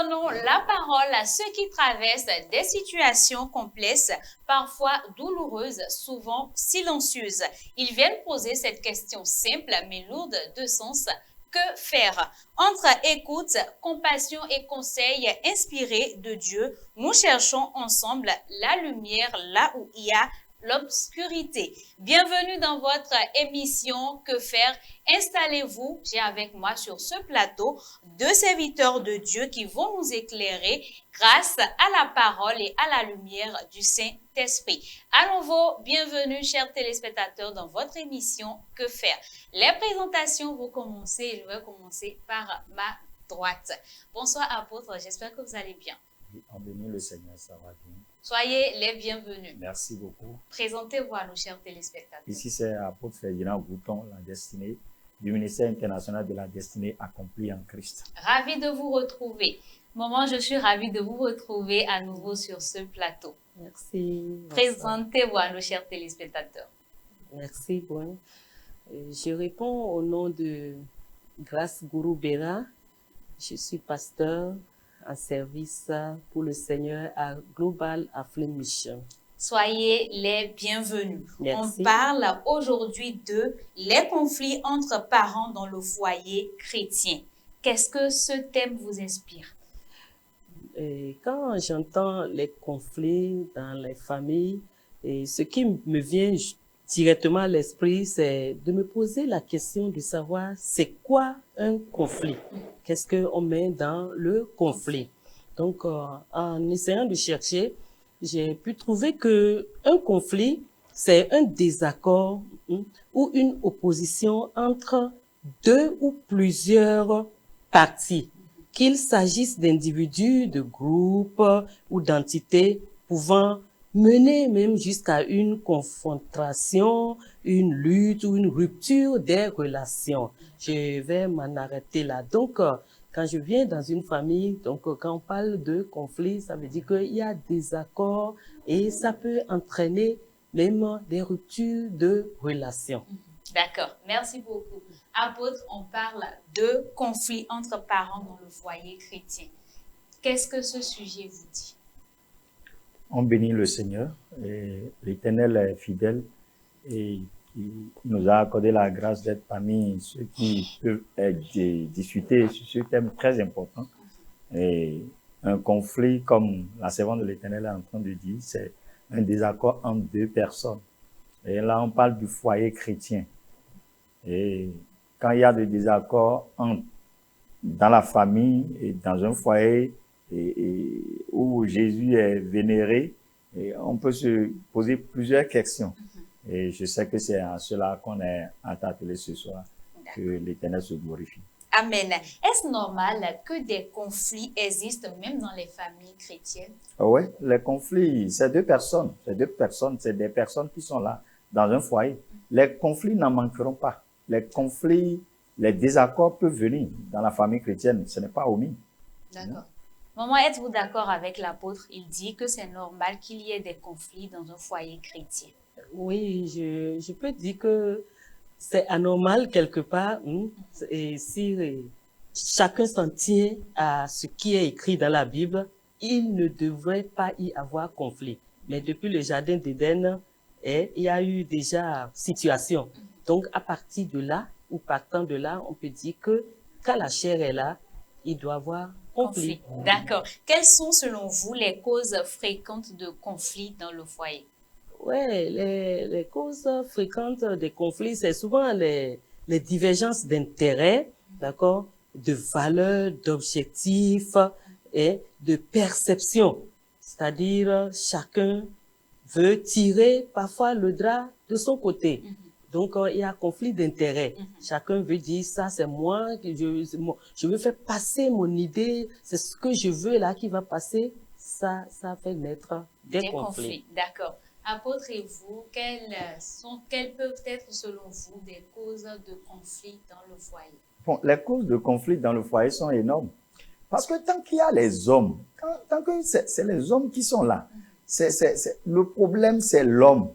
donnons la parole à ceux qui traversent des situations complexes, parfois douloureuses, souvent silencieuses. Ils viennent poser cette question simple mais lourde de sens. Que faire? Entre écoute, compassion et conseils inspirés de Dieu, nous cherchons ensemble la lumière là où il y a l'obscurité. Bienvenue dans votre émission Que faire? Installez-vous. J'ai avec moi sur ce plateau deux serviteurs de Dieu qui vont nous éclairer grâce à la parole et à la lumière du Saint-Esprit. À nouveau, bienvenue chers téléspectateurs dans votre émission Que faire? Les présentations vont commencer. Je vais commencer par ma droite. Bonsoir apôtre, j'espère que vous allez bien. Oui, en béni le Seigneur, ça va bien. Soyez les bienvenus. Merci beaucoup. Présentez-vous à nos chers téléspectateurs. Ici, c'est apôtre Ferdinand Gouton, la destinée du ministère international de la destinée accomplie en Christ. Ravi de vous retrouver. Maman, je suis ravie de vous retrouver à nouveau sur ce plateau. Merci. Présentez-vous à nos chers téléspectateurs. Merci, bon. Je réponds au nom de Grâce Gourou Béra. Je suis pasteur en service pour le Seigneur à Global Affluent Mission. Soyez les bienvenus. Merci. On parle aujourd'hui de les conflits entre parents dans le foyer chrétien. Qu'est-ce que ce thème vous inspire? Quand j'entends les conflits dans les familles, ce qui me vient directement à l'esprit, c'est de me poser la question de savoir c'est quoi un conflit? Qu'est-ce qu'on met dans le conflit? Donc, en essayant de chercher, j'ai pu trouver que un conflit, c'est un désaccord ou une opposition entre deux ou plusieurs parties, qu'il s'agisse d'individus, de groupes ou d'entités pouvant mener même jusqu'à une confrontation, une lutte ou une rupture des relations. Je vais m'en arrêter là. Donc, quand je viens dans une famille, donc quand on parle de conflit, ça veut dire qu'il y a des accords et ça peut entraîner même des ruptures de relations. D'accord, merci beaucoup. Apôtre, on parle de conflits entre parents dans le foyer chrétien. Qu'est-ce que ce sujet vous dit? On bénit le Seigneur, et l'Éternel est fidèle et qui nous a accordé la grâce d'être parmi ceux qui peuvent discuter sur ce thème très important. Et un conflit, comme la servante de l'Éternel est en train de dire, c'est un désaccord entre deux personnes. Et là, on parle du foyer chrétien. Et quand il y a des désaccords dans la famille et dans un foyer où Jésus est vénéré, et on peut se poser plusieurs questions. Et je sais que c'est à cela qu'on est attelé ce soir, que l'Éternel se glorifie. Amen. Est-ce normal que des conflits existent même dans les familles chrétiennes? Oui, les conflits, c'est deux personnes, c'est des personnes qui sont là dans un foyer. Les conflits n'en manqueront pas. Les conflits, les désaccords peuvent venir dans la famille chrétienne, ce n'est pas omis. D'accord. Maman, êtes-vous d'accord avec l'apôtre? Il dit que c'est normal qu'il y ait des conflits dans un foyer chrétien. Oui, je peux dire que c'est anormal quelque part. Et si chacun s'en tient à ce qui est écrit dans la Bible, il ne devrait pas y avoir conflit. Mais depuis le jardin d'Éden, il y a eu déjà situation. Donc, à partir de là, ou partant de là, on peut dire que quand la chair est là, il doit y avoir conflit. D'accord. Quelles sont, selon vous, les causes fréquentes de conflits dans le foyer? Oui, les causes fréquentes des conflits, c'est souvent les divergences d'intérêts, d'accord, de valeurs, d'objectifs et de perceptions. C'est-à-dire, chacun veut tirer parfois le drap de son côté. Donc, il y a conflit d'intérêts. Chacun veut dire, ça, c'est moi, je veux faire passer mon idée, c'est ce que je veux là qui va passer. Ça fait naître des conflits. D'accord. Apôtre, et vous, quelles peuvent être, selon vous, des causes de conflit dans le foyer? Bon, les causes de conflit dans le foyer sont énormes. Parce que tant qu'il y a les hommes, tant que c'est les hommes qui sont là, le problème, c'est l'homme.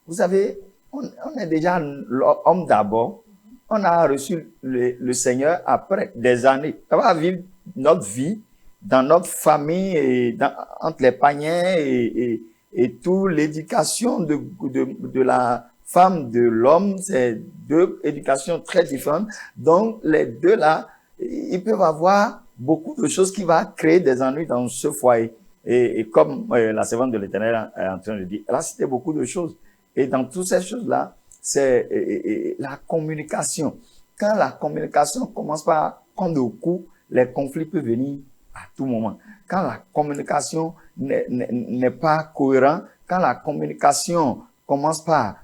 Vous savez, on est déjà l'homme d'abord. On a reçu le Seigneur après des années. On va vivre notre vie dans notre famille et entre les païens et tout, l'éducation de la femme, de l'homme, c'est deux éducations très différentes. Donc, les deux là, ils peuvent avoir beaucoup de choses qui vont créer des ennuis dans ce foyer. Et comme la servante de l'Éternel est en train de dire, elle a cité beaucoup de choses. Et dans toutes ces choses-là, c'est la communication. Quand la communication commence par prendre le coup, les conflits peuvent venir à tout moment. Quand la communication n'est pas cohérente, quand la communication commence par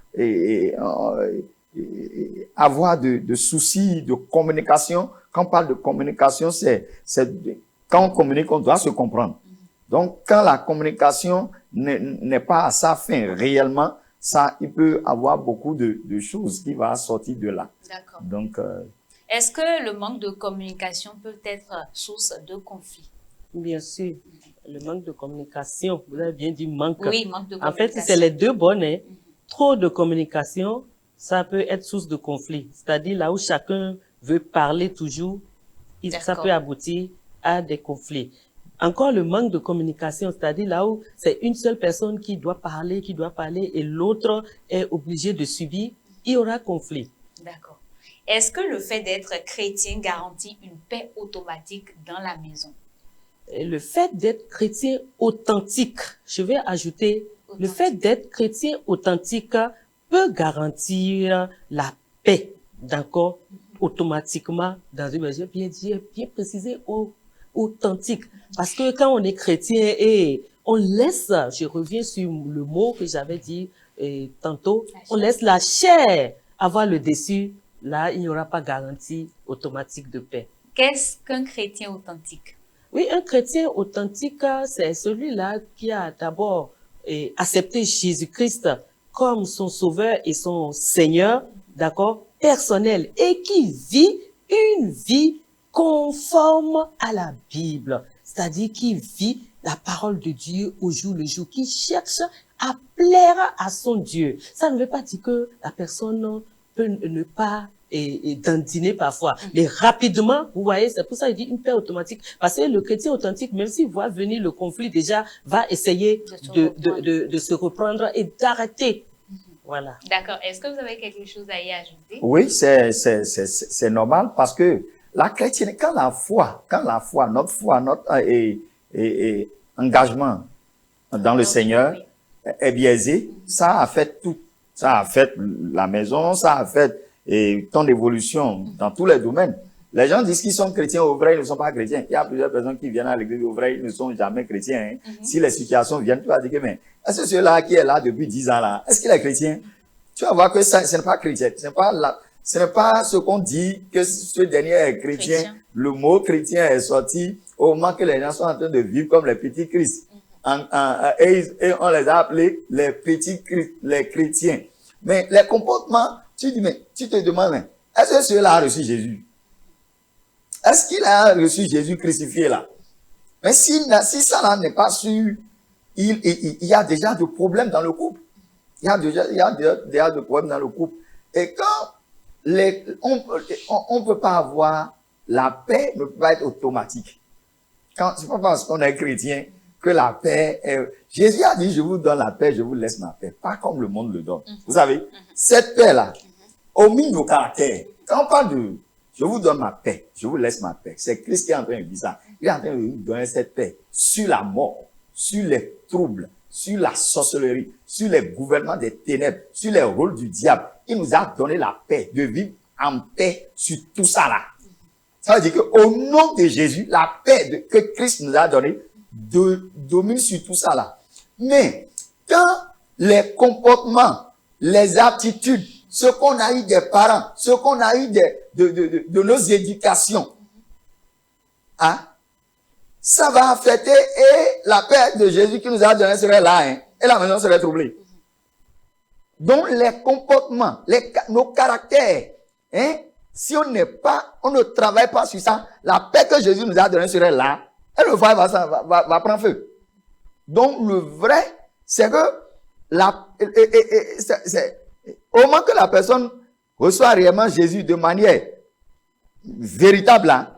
avoir de soucis de communication, quand on parle de communication, c'est quand on communique, on doit se comprendre. Donc, quand la communication n'est pas à sa fin réellement, ça, il peut avoir beaucoup de choses qui vont sortir de là. D'accord. Donc, est-ce que le manque de communication peut être source de conflit? Bien sûr. Le manque de communication, vous avez bien dit manque. Oui, manque de communication. En fait, c'est les deux bonnes. Hein. Trop de communication, ça peut être source de conflit. C'est-à-dire là où chacun veut parler toujours, ça peut aboutir à des conflits. Encore le manque de communication, c'est-à-dire là où c'est une seule personne qui doit parler et l'autre est obligé de subir, il y aura conflit. D'accord. Est-ce que le fait d'être chrétien garantit une paix automatique dans la maison? Le fait d'être chrétien authentique, je vais ajouter, le fait d'être chrétien authentique peut garantir la paix, d'accord, automatiquement dans une maison, bien précisé, authentique. Parce que quand on est chrétien et on laisse, je reviens sur le mot que j'avais dit tantôt, on laisse la chair avoir le dessus, là, il n'y aura pas garantie automatique de paix. Qu'est-ce qu'un chrétien authentique? Oui, un chrétien authentique, c'est celui-là qui a d'abord accepté Jésus-Christ comme son sauveur et son Seigneur, d'accord, personnel, et qui vit une vie conforme à la Bible, c'est-à-dire qui vit la parole de Dieu au jour le jour, qui cherche à plaire à son Dieu. Ça ne veut pas dire que la personne peut ne pas dandiner parfois, mais rapidement, vous voyez, c'est pour ça qu'il dit une paix automatique, parce que le chrétien authentique, même s'il voit venir le conflit, déjà, va essayer de se reprendre et d'arrêter. Voilà. D'accord. Est-ce que vous avez quelque chose à y ajouter? Oui, c'est normal parce que la chrétienne, quand la foi, notre foi, notre engagement dans le Seigneur est biaisé, ça affecte tout. Ça affecte la maison, ça affecte ton évolution dans tous les domaines. Les gens disent qu'ils sont chrétiens, au vrai, ils ne sont pas chrétiens. Il y a plusieurs personnes qui viennent à l'église, au vrai, ils ne sont jamais chrétiens. Hein. Si les situations viennent, tu vas dire que, mais, est-ce que celui-là qui est là depuis 10 ans là, est-ce qu'il est chrétien? Tu vas voir que ça, ce n'est pas chrétien. Ce n'est pas ce qu'on dit que ce dernier est chrétien. Le mot chrétien est sorti au moment que les gens sont en train de vivre comme les petits Christ. Et on les a appelés les petits Christ, les chrétiens. Mais les comportements, tu te demandes, est-ce que celui-là a reçu Jésus? Est-ce qu'il a reçu Jésus crucifié là? Mais si ça n'est pas sûr, il y a déjà des problèmes dans le couple. Il y a déjà des problèmes dans le couple. Et quand on peut pas avoir la paix, ne peut pas être automatique. C'est pas parce qu'on est chrétien que la paix est... Jésus a dit, je vous donne la paix, je vous laisse ma paix. Pas comme le monde le donne. Vous savez, cette paix-là, au milieu de caractère, quand on parle de je vous donne ma paix, je vous laisse ma paix, c'est Christ qui est en train de dire ça. Il est en train de nous donner cette paix sur la mort, sur les troubles, sur la sorcellerie, sur les gouvernements des ténèbres, sur les rôles du diable. Il nous a donné la paix, de vivre en paix sur tout ça là. Ça veut dire qu'au nom de Jésus, la paix que Christ nous a donnée domine sur tout ça là. Mais quand les comportements, les aptitudes, ce qu'on a eu des parents, ce qu'on a eu de nos éducations, hein, ça va affecter et la paix de Jésus qui nous a donné serait là, hein, et la maison serait troublée. Donc les comportements, nos caractères, hein, si on ne travaille pas sur ça, la paix que Jésus nous a donnée serait là, et le feu va prendre feu. Donc le vrai, c'est que au moment que la personne reçoit réellement Jésus de manière véritable, hein,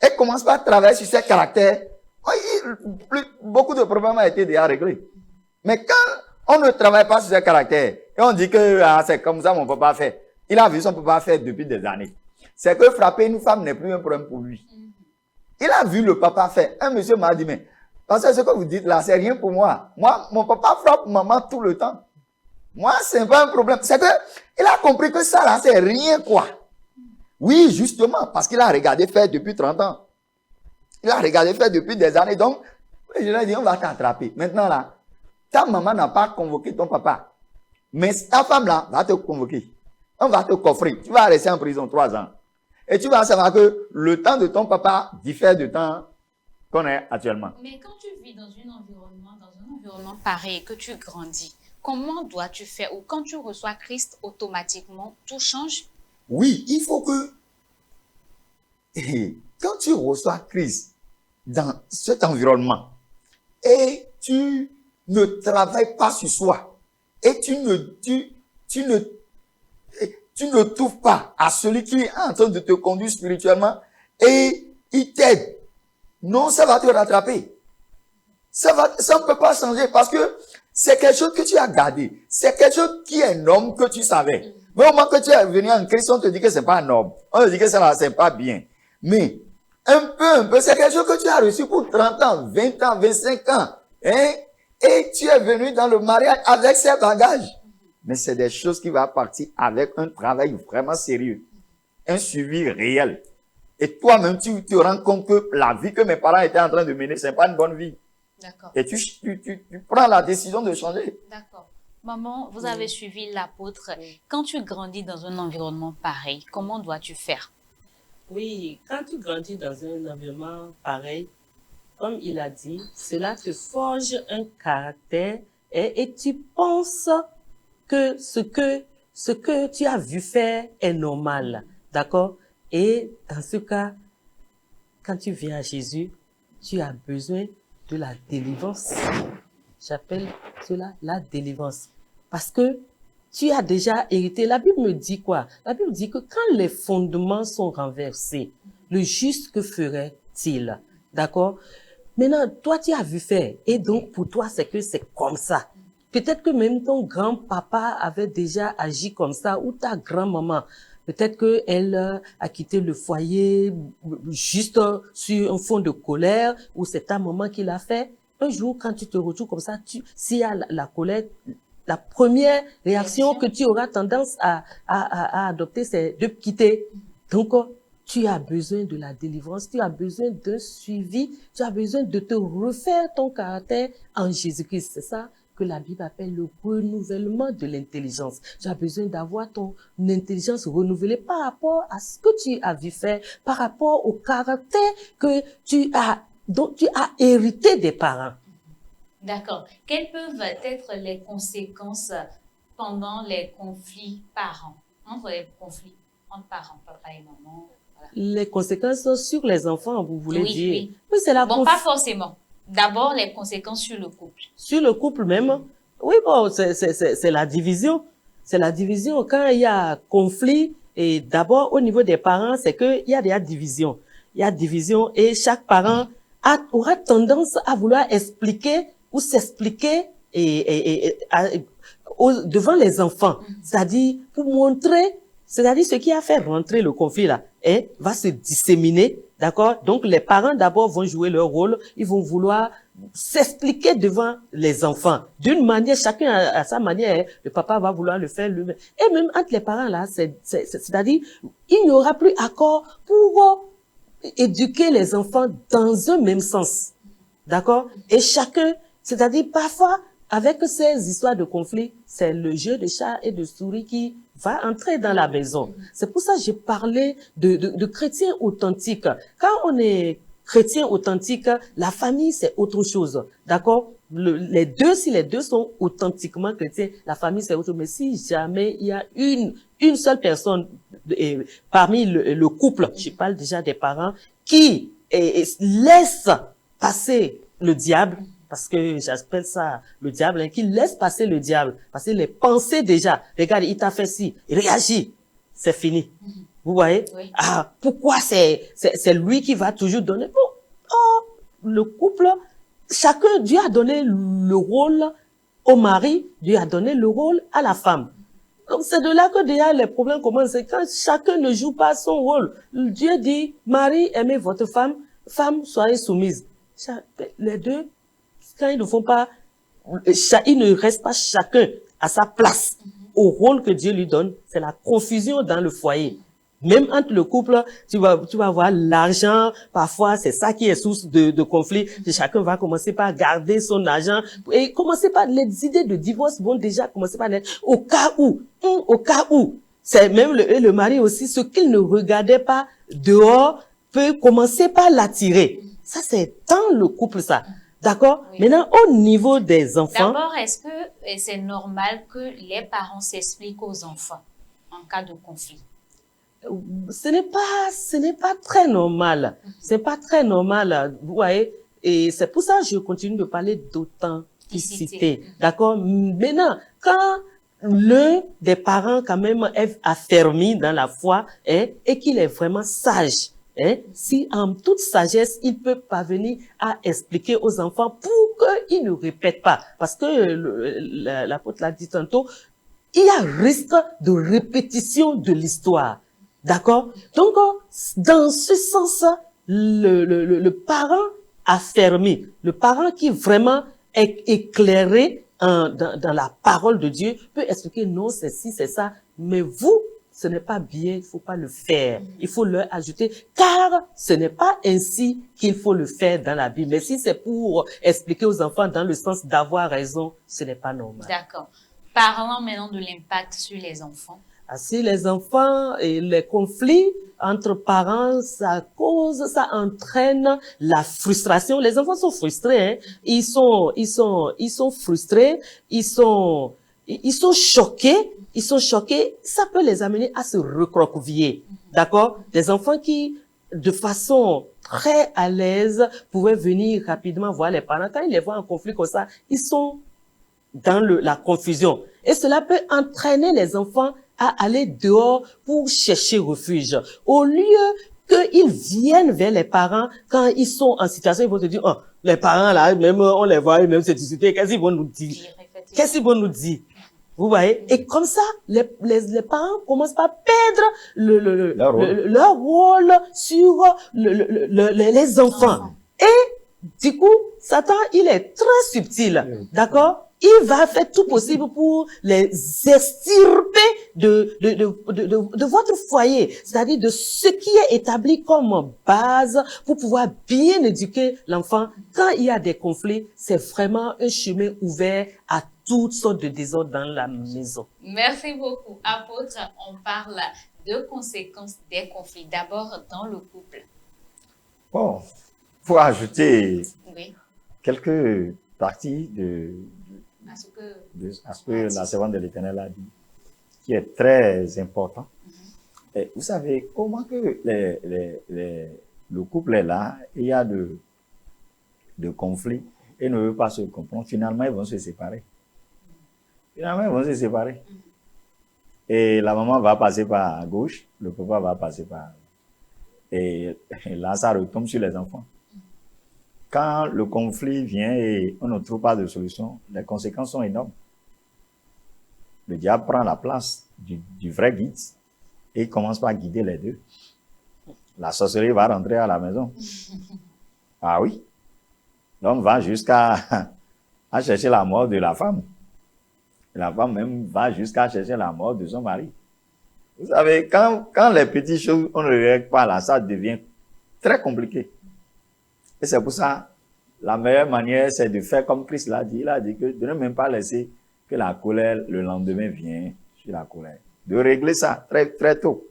elle commence par travailler sur ses caractères, Beaucoup de problèmes ont été déjà réglés. Mais quand on ne travaille pas sur ses caractères, et on dit que c'est comme ça mon papa fait, il a vu son papa faire depuis des années. C'est que frapper une femme n'est plus un problème pour lui. Il a vu le papa faire. Un monsieur m'a dit, mais parce que ce que vous dites là, c'est rien pour moi. Moi, mon papa frappe maman tout le temps. Moi, c'est pas un problème. C'est que il a compris que ça là, c'est rien quoi. Oui, justement, parce qu'il a regardé faire depuis 30 ans. Il a regardé faire depuis des années. Donc, je lui ai dit, on va t'attraper. Maintenant là, ta maman n'a pas convoqué ton papa. Mais ta femme là va te convoquer. On va te coffrer. Tu vas rester en prison 3 ans. Et tu vas savoir que le temps de ton papa diffère du temps qu'on est actuellement. Mais quand tu vis dans un environnement pareil et que tu grandis, comment dois-tu faire? Ou quand tu reçois Christ, automatiquement, tout change? Oui, il faut que quand tu reçois Christ dans cet environnement et tu ne travailles pas sur soi et tu ne trouves pas à celui qui est en train de te conduire spirituellement et il t'aide. Non, ça va te rattraper. Ça ne peut pas changer parce que c'est quelque chose que tu as gardé. C'est quelque chose qui est un homme que tu savais. Mais au moment que tu es venu en Christ, on te dit que c'est pas un homme. On te dit que ça, c'est pas bien. Mais, un peu, c'est quelque chose que tu as reçu pour 30 ans, 20 ans, 25 ans. Hein? Et tu es venu dans le mariage avec ces bagages. Mais c'est des choses qui vont partir avec un travail vraiment sérieux. Un suivi réel. Et toi-même, tu te rends compte que la vie que mes parents étaient en train de mener, c'est pas une bonne vie. D'accord. Et tu prends la décision de changer. D'accord. Maman, vous avez suivi l'apôtre. Quand tu grandis dans un environnement pareil, comment dois-tu faire? Oui, quand tu grandis dans un environnement pareil, comme il a dit, cela te forge un caractère et tu penses que ce que tu as vu faire est normal. D'accord? Et dans ce cas, quand tu viens à Jésus, tu as besoin de la délivrance. J'appelle cela la délivrance. Parce que tu as déjà hérité. La Bible me dit quoi? La Bible dit que quand les fondements sont renversés, le juste que ferait-il? D'accord? Maintenant, toi, tu as vu faire. Et donc, pour toi, c'est que c'est comme ça. Peut-être que même ton grand-papa avait déjà agi comme ça, ou ta grand-maman. Peut-être qu'elle a quitté le foyer juste sur un fond de colère, ou c'est ta maman qui l'a fait. Un jour, quand tu te retrouves comme ça, s'il y a la colère, la première réaction que tu auras tendance à adopter, c'est de quitter. Donc, tu as besoin de la délivrance, tu as besoin d'un suivi, tu as besoin de te refaire ton caractère en Jésus-Christ. C'est ça que la Bible appelle le renouvellement de l'intelligence. Tu as besoin d'avoir ton intelligence renouvelée par rapport à ce que tu as vu faire, par rapport au caractère dont tu as hérité des parents. D'accord. Quelles peuvent être les conséquences pendant les conflits parents, entre parents, papa et maman? Voilà. Les conséquences sur les enfants, vous voulez dire? Oui. Oui, c'est la Bon, pas forcément. D'abord, les conséquences sur le couple. Sur le couple même, oui, bon, c'est la division. C'est la division. Quand il y a conflit, et d'abord, au niveau des parents, c'est qu'il y a des divisions. Il y a division et chaque parent aura tendance à vouloir expliquer ou s'expliquer devant les enfants. C'est-à-dire, pour montrer, c'est-à-dire ce qui a fait rentrer le conflit là, va se disséminer. D'accord? Donc, les parents d'abord vont jouer leur rôle. Ils vont vouloir s'expliquer devant les enfants. D'une manière, chacun à sa manière. Le papa va vouloir le faire lui-même. Et même entre les parents là, c'est-à-dire, il n'y aura plus accord pour éduquer les enfants dans un même sens. D'accord? Et chacun, c'est-à-dire parfois, avec ces histoires de conflit, c'est le jeu de chat et de souris qui va entrer dans la maison. C'est pour ça que j'ai parlé de chrétiens authentiques. Quand on est chrétien authentique, la famille, c'est autre chose. D'accord? Si les deux sont authentiquement chrétiens, la famille, c'est autre chose. Mais si jamais il y a une seule personne parmi le couple, je parle déjà des parents, qui laisse passer le diable, parce que j'appelle ça le diable, qui laisse passer le diable, parce que les pensées déjà, regarde, il t'a fait ci, il réagit, c'est fini. Vous voyez? Oui. Ah, pourquoi c'est lui qui va toujours donner? Bon, le couple, chacun, Dieu a donné le rôle au mari, Dieu a donné le rôle à la femme. Donc c'est de là que déjà les problèmes commencent. C'est quand chacun ne joue pas son rôle. Dieu dit, mari, aimez votre femme, femme, soyez soumise. Les deux, quand ils ne font pas, ils ne restent pas chacun à sa place, au rôle que Dieu lui donne, c'est la confusion dans le foyer. Même entre le couple, tu vas voir l'argent, parfois c'est ça qui est source de conflit. Chacun va commencer par garder son argent et commencer par les idées de divorce vont déjà commencer par naître au cas où, c'est même le mari aussi, ce qu'il ne regardait pas dehors peut commencer par l'attirer. Ça c'est dans le couple ça. D'accord? Oui. Maintenant, au niveau des enfants. D'abord, est-ce que c'est normal que les parents s'expliquent aux enfants en cas de conflit? Ce n'est pas très normal. C'est pas très normal, vous voyez. Et c'est pour ça que je continue de parler d'authenticité. D'accord? Maintenant, quand l'un des parents quand même est affermi dans la foi, et qu'il est vraiment sage, si en toute sagesse, il peut parvenir à expliquer aux enfants pour qu'ils ne répètent pas. Parce que l'apôtre l'a dit tantôt, il y a risque de répétition de l'histoire. D'accord? Donc, dans ce sens, le parent affermi, le parent qui vraiment est éclairé dans la parole de Dieu peut expliquer non, c'est ci, c'est ça, mais vous, ce n'est pas bien, il faut pas le faire. Il faut leur ajouter, car ce n'est pas ainsi qu'il faut le faire dans la Bible. Mais si c'est pour expliquer aux enfants dans le sens d'avoir raison, ce n'est pas normal. D'accord. Parlons maintenant de l'impact sur les enfants. Si les enfants et les conflits entre parents, ça entraîne la frustration. Les enfants sont frustrés, Ils sont frustrés, ils sont choqués. Ça peut les amener à se recroqueviller. D'accord? Des enfants qui, de façon très à l'aise, pouvaient venir rapidement voir les parents. Quand ils les voient en conflit comme ça, ils sont dans la confusion. Et cela peut entraîner les enfants à aller dehors pour chercher refuge. Au lieu qu'ils viennent vers les parents quand ils sont en situation, ils vont te dire, oh, les parents là, même on les voit, même se discuter, qu'est-ce qu'ils vont nous dire? Qu'est-ce qu'ils vont nous dire? Vous voyez? Et comme ça, les parents commencent par perdre leur rôle sur les enfants. Et du coup, Satan, il est très subtil. D'accord? Il va faire tout possible pour les extirper de votre foyer, c'est-à-dire de ce qui est établi comme base pour pouvoir bien éduquer l'enfant. Quand il y a des conflits, c'est vraiment un chemin ouvert à toutes sortes de désordres dans la maison. Merci beaucoup. Apôtre, on parle de conséquences des conflits, d'abord dans le couple. Bon, faut ajouter quelques parties à ce que la servante de l'Éternel a dit, qui est très important. Et vous savez, comment que le couple est là, il y a de conflits, et ne veut pas se comprendre, finalement ils vont se séparer. Et la maman va passer par gauche, le papa va passer par... Et là, ça retombe sur les enfants. Quand le conflit vient et on ne trouve pas de solution, les conséquences sont énormes. Le diable prend la place du vrai guide et il commence par guider les deux. La sorcellerie va rentrer à la maison. Ah oui. L'homme va jusqu'à chercher la mort de la femme. La femme même va jusqu'à chercher la mort de son mari. Vous savez, quand les petites choses, on ne les règle pas là, ça devient très compliqué. Et c'est pour ça, la meilleure manière, c'est de faire comme Christ l'a dit. Il a dit que de ne même pas laisser que la colère, le lendemain, vienne sur la colère. De régler ça très, très tôt.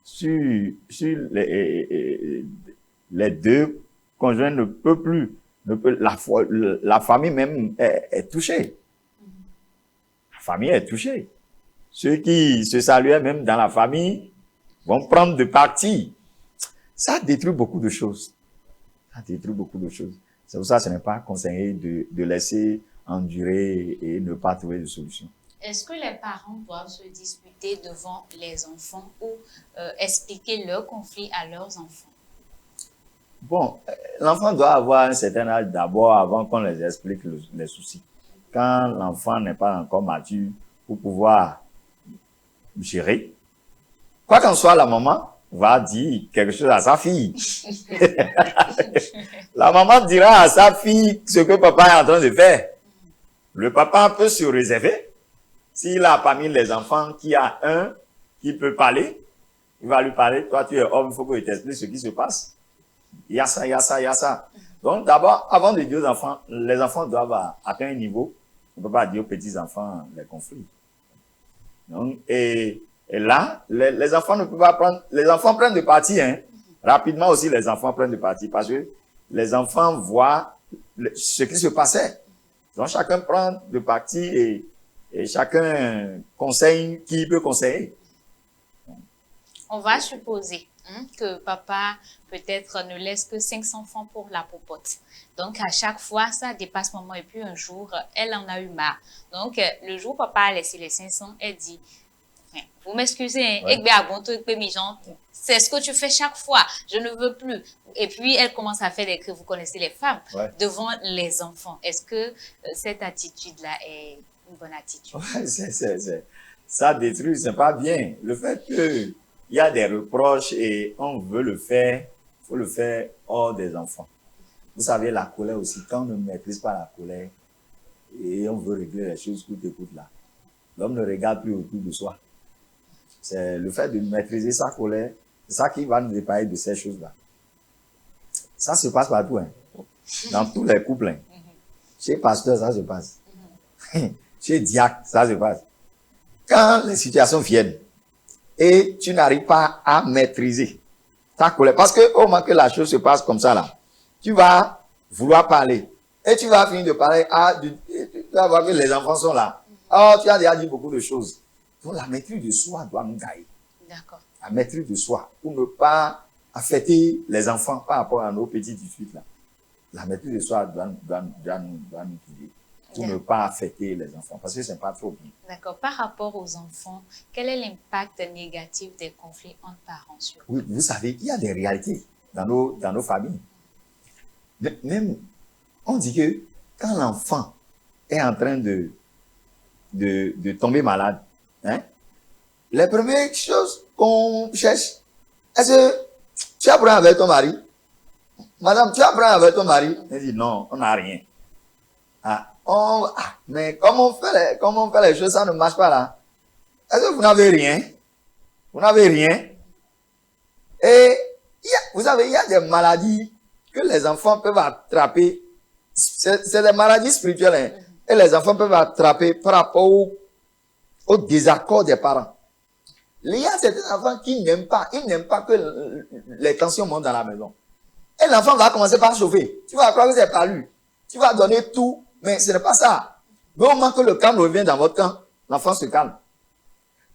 Sur les deux conjoints ne peuvent plus, la famille même est touchée. La famille est touchée. Ceux qui se saluaient même dans la famille vont prendre de parti. Ça détruit beaucoup de choses. C'est pour ça que ce n'est pas conseillé de laisser endurer et ne pas trouver de solution. Est-ce que les parents doivent se disputer devant les enfants ou expliquer leurs conflits à leurs enfants? Bon, l'enfant doit avoir un certain âge d'abord avant qu'on les explique les soucis. Quand l'enfant n'est pas encore mature pour pouvoir gérer, quoi qu'en soit, la maman va dire quelque chose à sa fille. La maman dira à sa fille ce que papa est en train de faire. Le papa peut se réserver. S'il a parmi les enfants qu'il y a un qui peut parler, il va lui parler. Toi, tu es homme, il faut que je t'explique ce qui se passe. Il y a ça, il y a ça, il y a ça. Donc, d'abord, avant de dire aux enfants, les enfants doivent atteindre un niveau. On ne peut pas dire aux petits-enfants les conflits. Donc, et là, les enfants ne peuvent pas prendre, les enfants prennent de parti, hein. Rapidement aussi, les enfants prennent de parti parce que les enfants voient ce qui se passait. Donc, chacun prend de parti et chacun conseille qui il peut conseiller. On va supposer que papa peut-être ne laisse que 500 francs pour la popote. Donc, à chaque fois, ça dépasse maman. Et puis, un jour, elle en a eu marre. Donc, le jour où papa a laissé les 500, elle dit, vous m'excusez, Ouais. c'est ce que tu fais chaque fois. Je ne veux plus. Et puis, elle commence à faire des cris. Vous connaissez les femmes Ouais. devant les enfants. Est-ce que cette attitude-là est une bonne attitude? Ouais, ça détruit, c'est pas bien. Le fait qu'il y a des reproches et on veut le faire, il faut le faire hors des enfants. Vous savez, la colère aussi, quand on ne maîtrise pas la colère et on veut régler les choses coûte que coûte là, l'homme ne regarde plus autour de soi. C'est le fait de maîtriser sa colère, c'est ça qui va nous épargner de ces choses-là. Ça se passe partout, hein. Dans tous les couples. Hein. Chez pasteur, ça se passe. Chez diacre, ça se passe. Quand les situations viennent et tu n'arrives pas à maîtriser ta colère, parce que au moment que la chose se passe comme ça là, tu vas vouloir parler et tu vas finir de parler, tu vas voir que les enfants sont là. Oh, tu as déjà dit beaucoup de choses. Donc la maîtrise de soi doit nous guider. D'accord. La maîtrise de soi, pour ne pas affecter les enfants par rapport à nos petites disputes là. La maîtrise de soi doit nous guider pour ne pas affecter les enfants, parce que c'est pas trop bien. D'accord. Par rapport aux enfants, quel est l'impact négatif des conflits entre parents sur eux? Oui, vous savez, il y a des réalités dans nos familles. Même, on dit que quand l'enfant est en train de tomber malade, hein, les premières choses qu'on cherche, est-ce que tu as problème avec ton mari? Madame, tu as problème avec ton mari? Elle dit non, on n'a rien. Mais comment on fait les choses, ça ne marche pas là. Est-ce que vous n'avez rien? Vous n'avez rien? Et vous savez, il y a des maladies que les enfants peuvent attraper. C'est des maladies spirituelles. Hein, et les enfants peuvent attraper par rapport au désaccord des parents. Il y a certains enfants qui n'aiment pas, ils n'aiment pas que les tensions montent dans la maison. Et l'enfant va commencer par chauffer. Tu vas croire que c'est pas lui. Tu vas donner tout, mais ce n'est pas ça. Mais au moment que le calme revient dans votre camp, l'enfant se calme.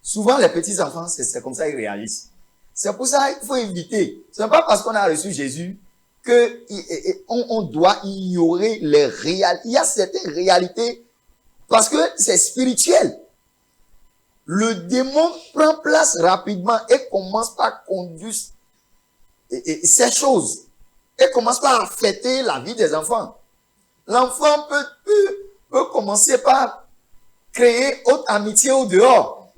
Souvent, les petits enfants, c'est comme ça qu'ils réagissent. C'est pour ça qu'il faut éviter. Ce n'est pas parce qu'on a reçu Jésus que on doit ignorer les réalités. Il y a certaines réalités parce que c'est spirituel. Le démon prend place rapidement et commence par conduire ces choses. Et commence par affecter la vie des enfants. L'enfant peut commencer par créer autre amitié au dehors.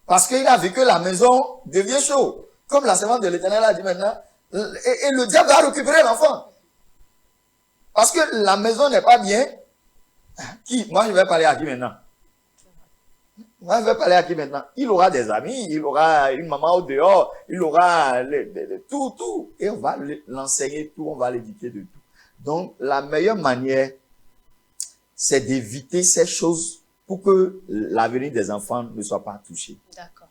Parce qu'il a vu que la maison devient chaude. Comme la servante de l'Éternel a dit maintenant. Et le diable va récupérer l'enfant. Parce que la maison n'est pas bien. Moi, je vais parler à qui maintenant? Moi, je vais parler à qui maintenant? Il aura des amis, il aura une maman au dehors, il aura tout. Et on va l'enseigner tout, on va l'éduquer de tout. Donc, la meilleure manière, c'est d'éviter ces choses pour que l'avenir des enfants ne soit pas touché. D'accord.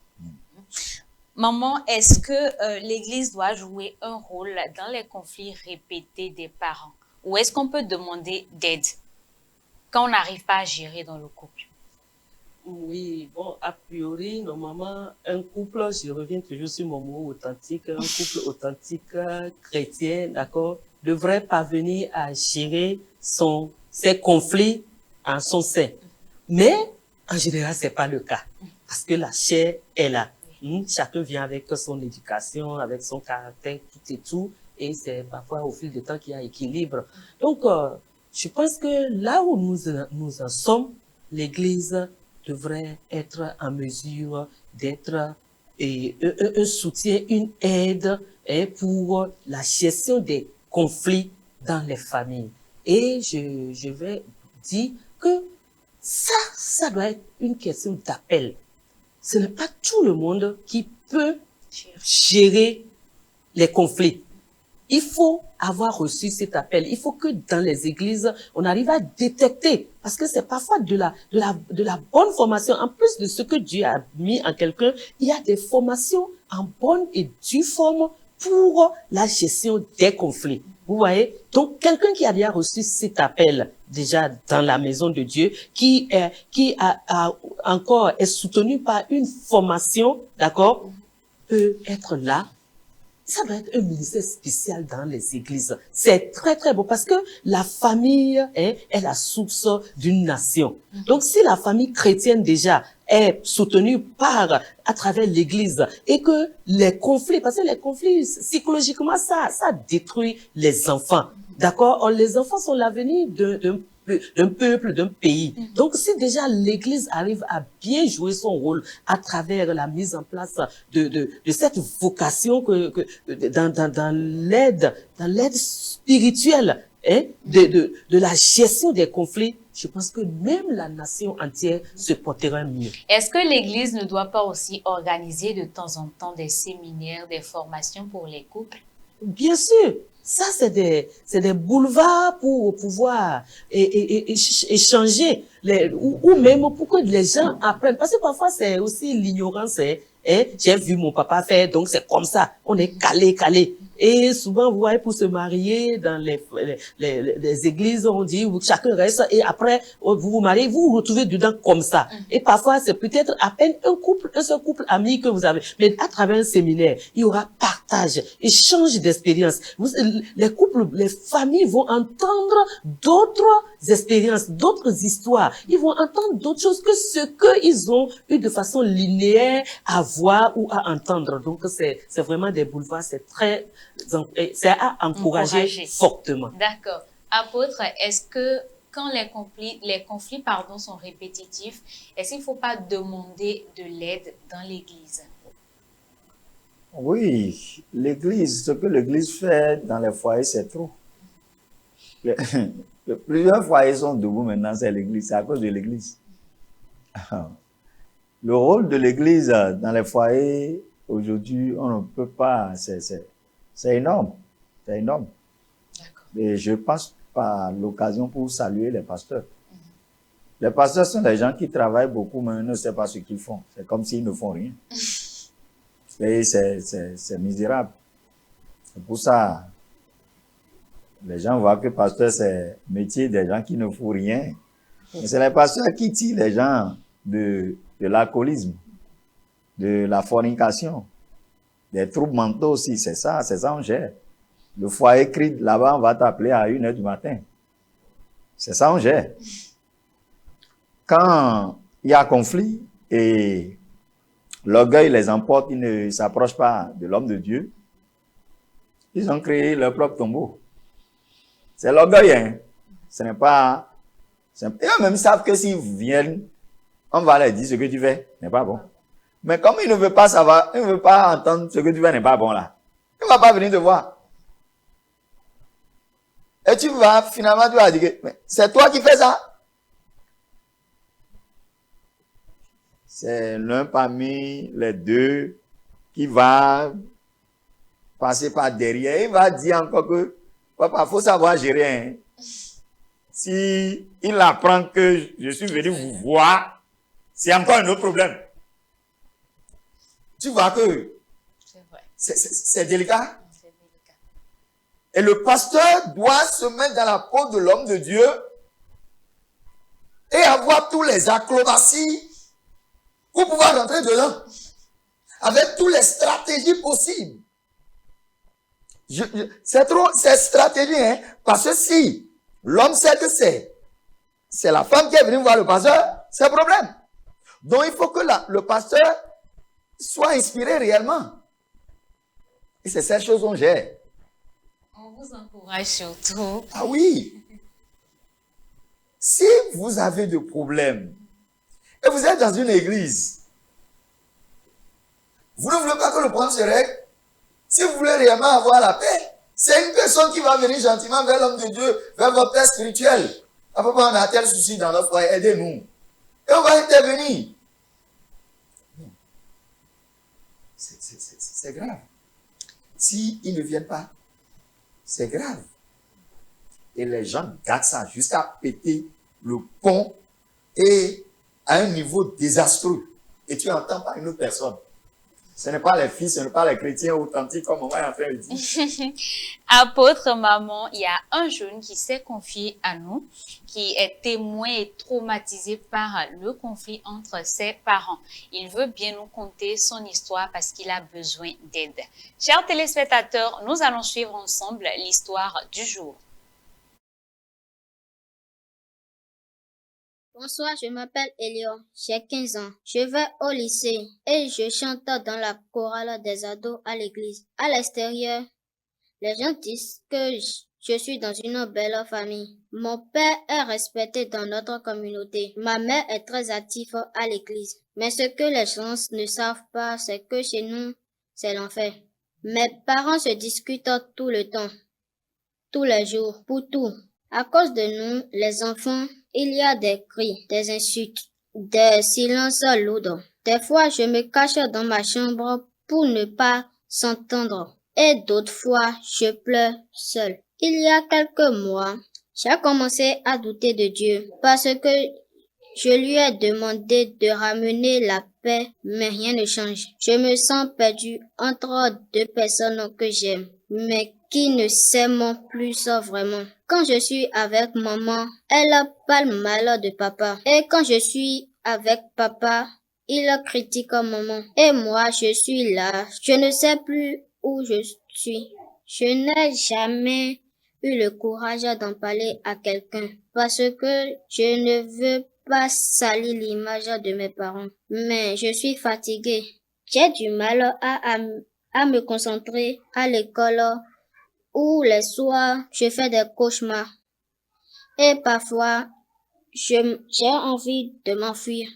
Maman, est-ce que l'Église doit jouer un rôle dans les conflits répétés des parents? Ou est-ce qu'on peut demander d'aide quand on n'arrive pas à gérer dans le couple? Oui, bon, a priori, normalement, un couple, je reviens toujours sur mon mot authentique, un couple authentique chrétien, d'accord, devrait parvenir à gérer ses conflits en son sein. Mais, en général, c'est pas le cas. Parce que la chair est là. Chacun vient avec son éducation, avec son caractère, tout et tout. et c'est parfois au fil du temps qu'il y a équilibre. Donc, je pense que là où nous en sommes, l'Église devrait être en mesure d'être un soutien, une aide pour la gestion des conflits dans les familles. Et je vais dire que ça doit être une question d'appel. Ce n'est pas tout le monde qui peut gérer les conflits. Il faut avoir reçu cet appel. Il faut que dans les églises, on arrive à détecter, parce que c'est parfois de la bonne formation. En plus de ce que Dieu a mis en quelqu'un, il y a des formations en bonne et due forme pour la gestion des conflits. Vous voyez? Donc, quelqu'un qui a bien reçu cet appel, déjà dans la maison de Dieu, qui a encore est soutenu par une formation, d'accord, peut être là. Ça doit être un ministère spécial dans les églises. C'est très, très beau parce que la famille est la source d'une nation. Donc, si la famille chrétienne déjà est soutenue à travers l'église et que les conflits, parce que les conflits, psychologiquement, ça détruit les enfants. D'accord? Les enfants sont l'avenir d'un peuple, d'un pays. Donc, si déjà l'Église arrive à bien jouer son rôle à travers la mise en place de cette vocation dans l'aide spirituelle, de la gestion des conflits, je pense que même la nation entière se portera mieux. Est-ce que l'Église ne doit pas aussi organiser de temps en temps des séminaires, des formations pour les couples? Bien sûr. Ça, c'est des boulevards pour pouvoir échanger, ou même pour que les gens apprennent. Parce que parfois, c'est aussi l'ignorance. J'ai vu mon papa faire, donc c'est comme ça. On est calé. Et souvent, vous voyez, pour se marier dans les églises, on dit, chacun reste, et après, vous vous mariez, vous vous retrouvez dedans comme ça. Et parfois, c'est peut-être à peine un seul couple ami que vous avez. Mais à travers un séminaire, il y aura partage, échange d'expériences. Les couples, les familles vont entendre d'autres expériences, d'autres histoires. Ils vont entendre d'autres choses que ce qu'ils ont eu de façon linéaire à voir ou à entendre. Donc, c'est vraiment des boulevards, c'est à encourager fortement. D'accord. Apôtre, est-ce que quand les conflits sont répétitifs, est-ce qu'il ne faut pas demander de l'aide dans l'Église? Oui, l'Église, ce que l'Église fait dans les foyers, c'est trop. Plusieurs foyers sont debout maintenant, c'est l'Église, c'est à cause de l'Église. Le rôle de l'Église dans les foyers, aujourd'hui, on ne peut pas, c'est énorme, c'est énorme. Et je passe par l'occasion pour saluer les pasteurs. Les pasteurs sont des gens qui travaillent beaucoup, mais ils ne savent pas ce qu'ils font. C'est comme s'ils ne font rien. Et c'est misérable. C'est pour ça, les gens voient que pasteur, c'est métier des gens qui ne font rien. Mais c'est les pasteurs qui tirent les gens de l'alcoolisme, de la fornication, des troubles mentaux aussi. C'est ça on gère. Le foyer crie là-bas, on va t'appeler à 1h du matin. C'est ça on gère. Quand il y a conflit et l'orgueil les emporte, ils ne s'approchent pas de l'homme de Dieu, ils ont créé leur propre tombeau. C'est l'orgueil, hein. Ce n'est pas... Et eux-mêmes savent que s'ils viennent, on va leur dire ce que tu fais n'est pas bon. Mais comme il ne veut pas savoir, il ne veut pas entendre ce que tu fais n'est pas bon là, il ne va pas venir te voir. Et tu vas dire que c'est toi qui fais ça. C'est l'un parmi les deux qui va passer par derrière. Il va dire encore que, papa, il faut savoir gérer. Hein. Si il apprend que je suis venu vous voir, c'est encore un autre problème. Tu vois que c'est délicat. Et le pasteur doit se mettre dans la peau de l'homme de Dieu et avoir tous les acrobaties pour pouvoir rentrer dedans. Avec toutes les stratégies possibles. C'est stratégie, hein. Parce que si l'homme sait que c'est la femme qui est venue voir le pasteur, c'est un problème. Donc il faut que le pasteur soit inspiré réellement. Et c'est cette chose qu'on gère. vous encourage surtout. Ah oui. Si vous avez des problèmes et vous êtes dans une église, vous ne voulez pas que le problème se règle. Si vous voulez réellement avoir la paix, c'est une personne qui va venir gentiment vers l'homme de Dieu, vers votre père spirituel. À papa, on a tel souci dans notre foyer, aidez-nous. Et on va intervenir. C'est grave. S'ils ne viennent pas, c'est grave. Et les gens gardent ça jusqu'à péter le pont et à un niveau désastreux. Et tu entends par une autre personne. Ce n'est pas les fils, ce n'est pas les chrétiens authentiques comme maman est en train de dire. Apôtre maman, il y a un jeune qui s'est confié à nous, qui est témoin et traumatisé par le conflit entre ses parents. Il veut bien nous conter son histoire parce qu'il a besoin d'aide. Chers téléspectateurs, nous allons suivre ensemble l'histoire du jour. Bonsoir, je m'appelle Elior, j'ai 15 ans. Je vais au lycée et je chante dans la chorale des ados à l'église. À l'extérieur, les gens disent que je suis dans une belle famille. Mon père est respecté dans notre communauté. Ma mère est très active à l'église. Mais ce que les gens ne savent pas, c'est que chez nous, c'est l'enfer. Mes parents se discutent tout le temps, tous les jours, pour tout. À cause de nous, les enfants, il y a des cris, des insultes, des silences lourds. Des fois, je me cache dans ma chambre pour ne pas s'entendre. Et d'autres fois, je pleure seule. Il y a quelques mois, j'ai commencé à douter de Dieu parce que je lui ai demandé de ramener la paix, mais rien ne change. Je me sens perdue entre deux personnes que j'aime, mais qui ne s'aiment plus vraiment. Quand je suis avec maman, elle parle mal de papa. Et quand je suis avec papa, il critique maman. Et moi, je suis là. Je ne sais plus où je suis. Je n'ai jamais eu le courage d'en parler à quelqu'un parce que je ne veux pas salir l'image de mes parents. Mais je suis fatiguée. J'ai du mal à me concentrer à l'école où les soirs, je fais des cauchemars. Et parfois, j'ai envie de m'enfuir.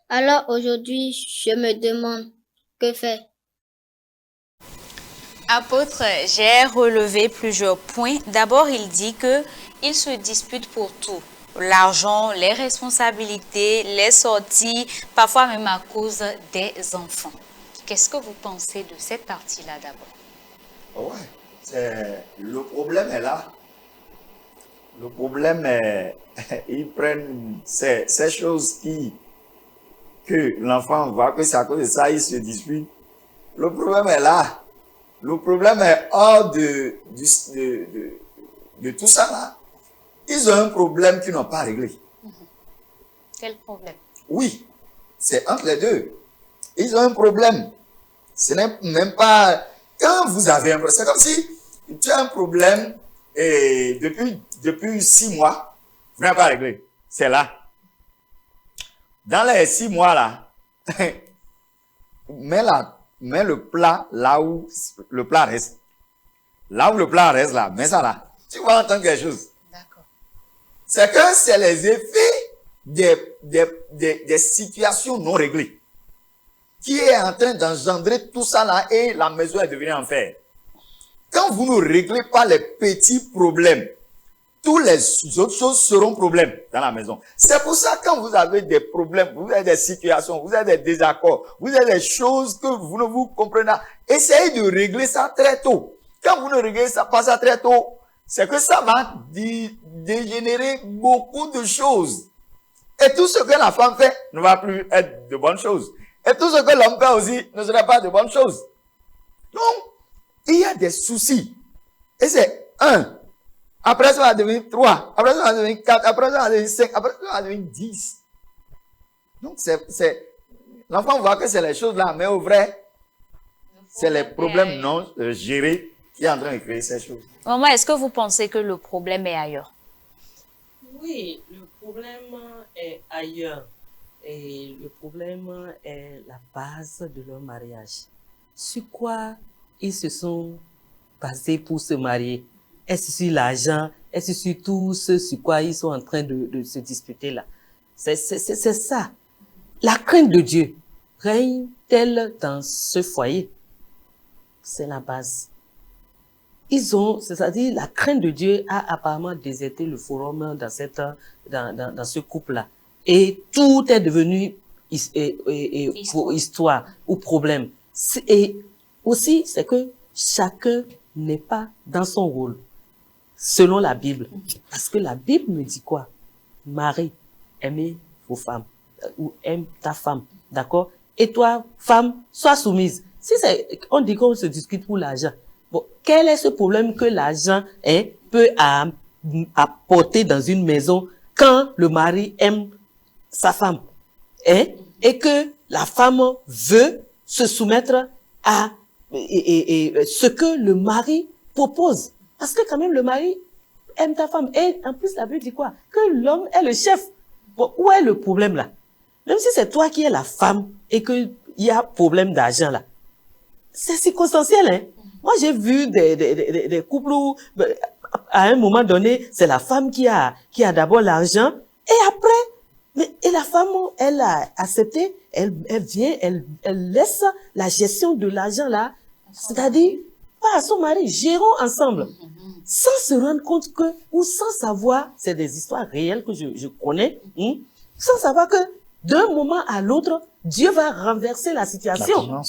Alors aujourd'hui, je me demande que faire. Apôtre, j'ai relevé plusieurs points. D'abord, il dit que il se dispute pour tout. L'argent, les responsabilités, les sorties, parfois même à cause des enfants. Qu'est-ce que vous pensez de cette partie-là d'abord? Ouais, le problème est là. Le problème est, ils prennent ces choses que l'enfant voit que c'est à cause de ça, il se dispute. Le problème est là. Le problème est hors de tout ça là. Ils ont un problème qu'ils n'ont pas réglé. Quel problème? Oui, c'est entre les deux. Ils ont un problème. Ce n'est même pas... Quand vous avez un problème, c'est comme si tu as un problème et depuis 6 mois, vous n'avez pas réglé. C'est là. Dans les 6 mois là, mets le plat là où le plat reste. Là où le plat reste là, mets ça là. Tu vas entendre quelque chose. D'accord. C'est que c'est les effets des situations non réglées qui est en train d'engendrer tout ça là et la maison est devenue enfer. Quand vous ne réglez pas les petits problèmes, toutes les autres choses seront problèmes dans la maison. C'est pour ça que quand vous avez des problèmes, vous avez des situations, vous avez des désaccords, vous avez des choses que vous ne vous comprenez pas, essayez de régler ça très tôt. Quand vous ne réglez pas ça très tôt, c'est que ça va dégénérer beaucoup de choses. Et tout ce que la femme fait ne va plus être de bonnes choses. Et tout ce que l'homme fait aussi ne sera pas de bonnes choses. Donc, il y a des soucis. Et c'est 1. Après ça va devenir 3. Après ça va devenir 4. Après ça va devenir 5. Après ça va devenir 10. Donc, l'enfant voit que c'est les choses là, mais au vrai, c'est les problèmes non gérés qui est en train de créer ces choses. Maman, est-ce que vous pensez que le problème est ailleurs? Oui, le problème est ailleurs. Et le problème est la base de leur mariage. Sur quoi ils se sont passer pour se marier? Est-ce sur l'argent? Est-ce sur tout ce sur quoi ils sont en train de se disputer là? C'est ça. La crainte de Dieu règne-t-elle dans ce foyer? C'est la base. C'est-à-dire, la crainte de Dieu a apparemment déserté le forum dans ce couple-là. Et tout est devenu histoire ou problème. Et aussi, c'est que chacun n'est pas dans son rôle, selon la Bible. Parce que la Bible me dit quoi? Marie, aimez vos femmes, ou aime ta femme, d'accord? Et toi, femme, sois soumise. Si on dit qu'on se discute pour l'argent, bon, quel est ce problème que l'argent peut apporter dans une maison quand le mari aime sa femme, et que la femme veut se soumettre à ce que le mari propose? Parce que quand même le mari aime ta femme. Et en plus, la Bible dit quoi? Que l'homme est le chef. Bon, où est le problème là? Même si c'est toi qui es la femme et qu'il y a problème d'argent là, c'est circonstanciel, hein? Moi, j'ai vu des couples où, à un moment donné, c'est la femme qui a d'abord l'argent, et après, et la femme, elle a accepté, elle vient, elle laisse la gestion de l'argent là, c'est-à-dire, pas à son mari, gérons ensemble, sans se rendre compte que, ou sans savoir, c'est des histoires réelles que je connais, sans savoir que, d'un moment à l'autre, Dieu va renverser la situation.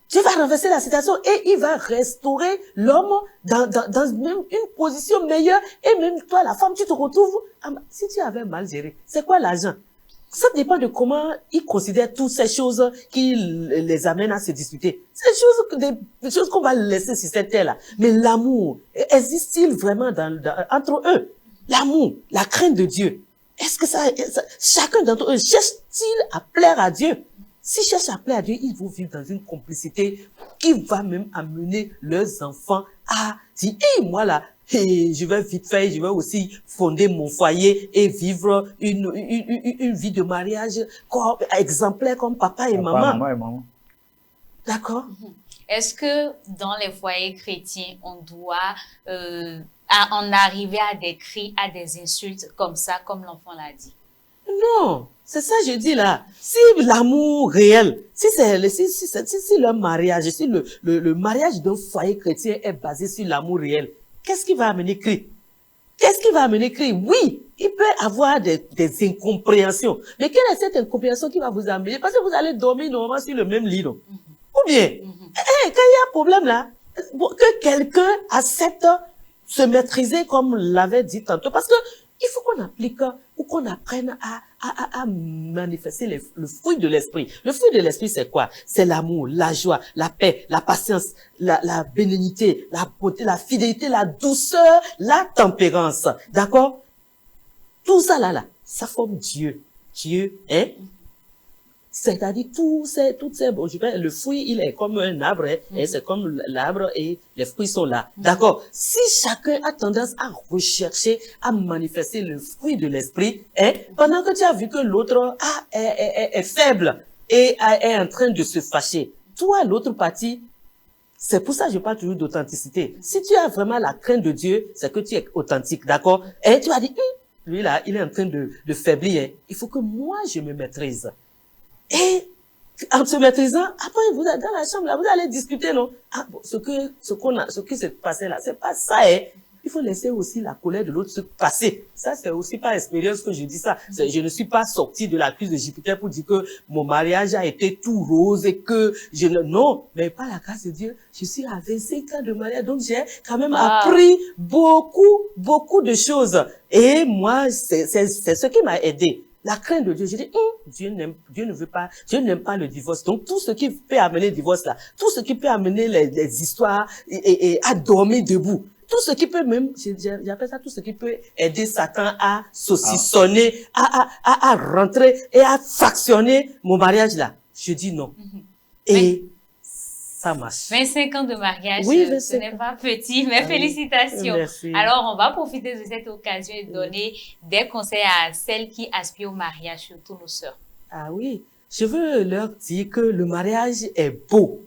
Dieu va renverser la situation et il va restaurer l'homme dans même une position meilleure. Et même toi, la femme, tu te retrouves, si tu avais mal géré, c'est quoi l'argent? Ça dépend de comment ils considèrent toutes ces choses qui les amènent à se disputer. Des choses qu'on va laisser sur cette terre-là. Mais l'amour, existe-t-il vraiment entre eux? L'amour, la crainte de Dieu. Est-ce que chacun d'entre eux cherche-t-il à plaire à Dieu? S'ils cherchent à plaire à Dieu, ils vont vivre dans une complicité qui va même amener leurs enfants à dire, moi là, je vais vite faire, je vais aussi fonder mon foyer et vivre une vie de mariage exemplaire comme papa et maman. D'accord? Est-ce que dans les foyers chrétiens, on doit en arriver à des cris, à des insultes comme ça, comme l'enfant l'a dit? Non, c'est ça que je dis là. Si l'amour réel, si le mariage, si le mariage d'un foyer chrétien est basé sur l'amour réel, qu'est-ce qui va amener cri? Qu'est-ce qui va amener cri? Oui, il peut avoir des incompréhensions. Mais quelle est cette incompréhension qui va vous amener? Parce que vous allez dormir normalement sur le même lit, non? Ou bien, quand il y a un problème là, que quelqu'un accepte se maîtriser comme l'avait dit tantôt. Parce que il faut qu'on applique ou qu'on apprenne à manifester le fruit de l'esprit. Le fruit de l'esprit, c'est quoi? C'est l'amour, la joie, la paix, la patience, la bénignité, la beauté, la fidélité, la douceur, la tempérance. D'accord? Tout ça là, ça forme Dieu. Dieu, c'est-à-dire le fruit, il est comme un arbre, c'est comme l'arbre et les fruits sont là. D'accord? Si chacun a tendance à rechercher, à manifester le fruit de l'esprit, pendant que tu as vu que l'autre est faible et est en train de se fâcher, toi, l'autre partie, c'est pour ça que je parle toujours d'authenticité. Si tu as vraiment la crainte de Dieu, c'est que tu es authentique, d'accord? Et tu vas dire, lui là, il est en train de faiblir, il faut que moi, je me maîtrise. Et en se maîtrisant, après, vous êtes dans la chambre, là, vous allez discuter, non? Ce qui s'est passé là, c'est pas ça, Il faut laisser aussi la colère de l'autre se passer. Ça, c'est aussi par expérience que je dis ça. Je ne suis pas sorti de la cuisse de Jupiter pour dire que mon mariage a été tout rose et que non, mais par la grâce de Dieu, je suis à 25 ans de mariage, donc j'ai quand même appris beaucoup de choses. Et moi, c'est ce qui m'a aidé. La crainte de Dieu, je dis, Dieu n'aime pas le divorce. Donc, tout ce qui peut amener le divorce là, tout ce qui peut amener les histoires et à dormir debout, tout ce qui peut même, j'appelle ça tout ce qui peut aider Satan à saucissonner, à rentrer et à factionner mon mariage là. Je dis non. Et ça marche. 25 ans de mariage, oui, ce n'est pas petit, mais félicitations. Merci. Alors, on va profiter de cette occasion et donner des conseils à celles qui aspirent au mariage, surtout nos sœurs. Ah oui, je veux leur dire que le mariage est beau.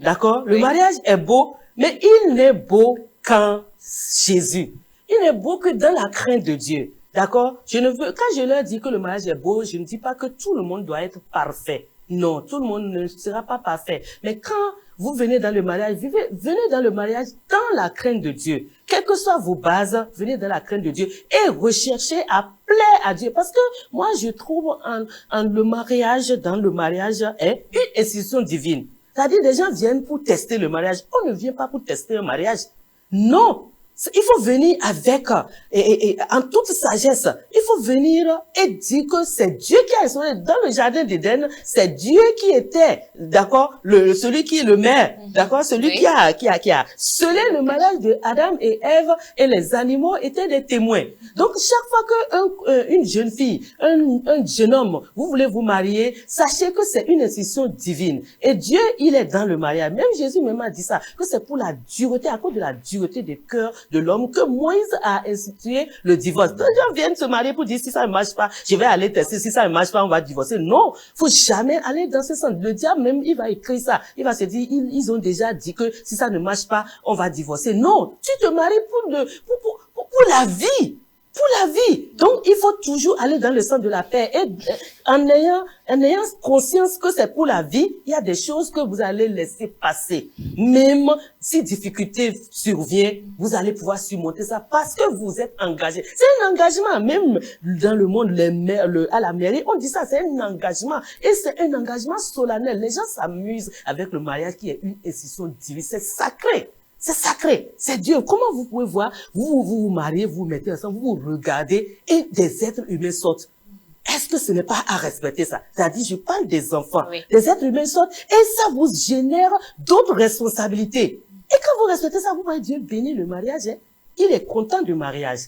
D'accord? Le mariage est beau, Mais il n'est beau qu'en Jésus. Il n'est beau que dans la crainte de Dieu. D'accord? Quand je leur dis que le mariage est beau, je ne dis pas que tout le monde doit être parfait. Non, tout le monde ne sera pas parfait. Mais quand vous venez dans le mariage, venez dans le mariage dans la crainte de Dieu. Quelles que soient vos bases, venez dans la crainte de Dieu et recherchez à plaire à Dieu. Parce que moi, je trouve le mariage est une institution divine. C'est-à-dire, des gens viennent pour tester le mariage. On ne vient pas pour tester un mariage. Non. Il faut venir avec, en toute sagesse, il faut venir et dire que c'est Dieu qui a instauré dans le jardin d'Éden, c'est Dieu qui était, d'accord, celui qui est le maire, d'accord, celui qui a scellé le mariage de Adam et Ève, et les animaux étaient des témoins. Donc, chaque fois que une jeune fille, un jeune homme, vous voulez vous marier, sachez que c'est une institution divine. Et Dieu, il est dans le mariage. Même Jésus même a dit ça, que c'est pour la dureté, à cause de la dureté des cœurs de l'homme que Moïse a institué le divorce. Les gens viennent se marier pour dire si ça ne marche pas, je vais aller tester, si ça ne marche pas, on va divorcer. Non, faut jamais aller dans ce sens. Le diable même, il va écrire ça. Il va se dire, ils ont déjà dit que si ça ne marche pas, on va divorcer. Non, tu te maries pour la vie. Pour la vie. Donc, il faut toujours aller dans le sens de la paix. Et en ayant conscience que c'est pour la vie, il y a des choses que vous allez laisser passer. Même si difficulté survient, vous allez pouvoir surmonter ça parce que vous êtes engagé. C'est un engagement. Même dans le monde, à la mairie, on dit ça, c'est un engagement. Et c'est un engagement solennel. Les gens s'amusent avec le mariage qui est une institution divine. C'est sacré. C'est sacré, c'est Dieu. Comment vous pouvez voir, vous mariez, vous mettez ensemble, vous regardez et des êtres humains sortent. Est-ce que ce n'est pas à respecter ça? C'est-à-dire, je parle des enfants. Oui. Des êtres humains sortent et ça vous génère d'autres responsabilités. Et quand vous respectez ça, vous voyez Dieu bénit le mariage. Hein? Il est content du mariage.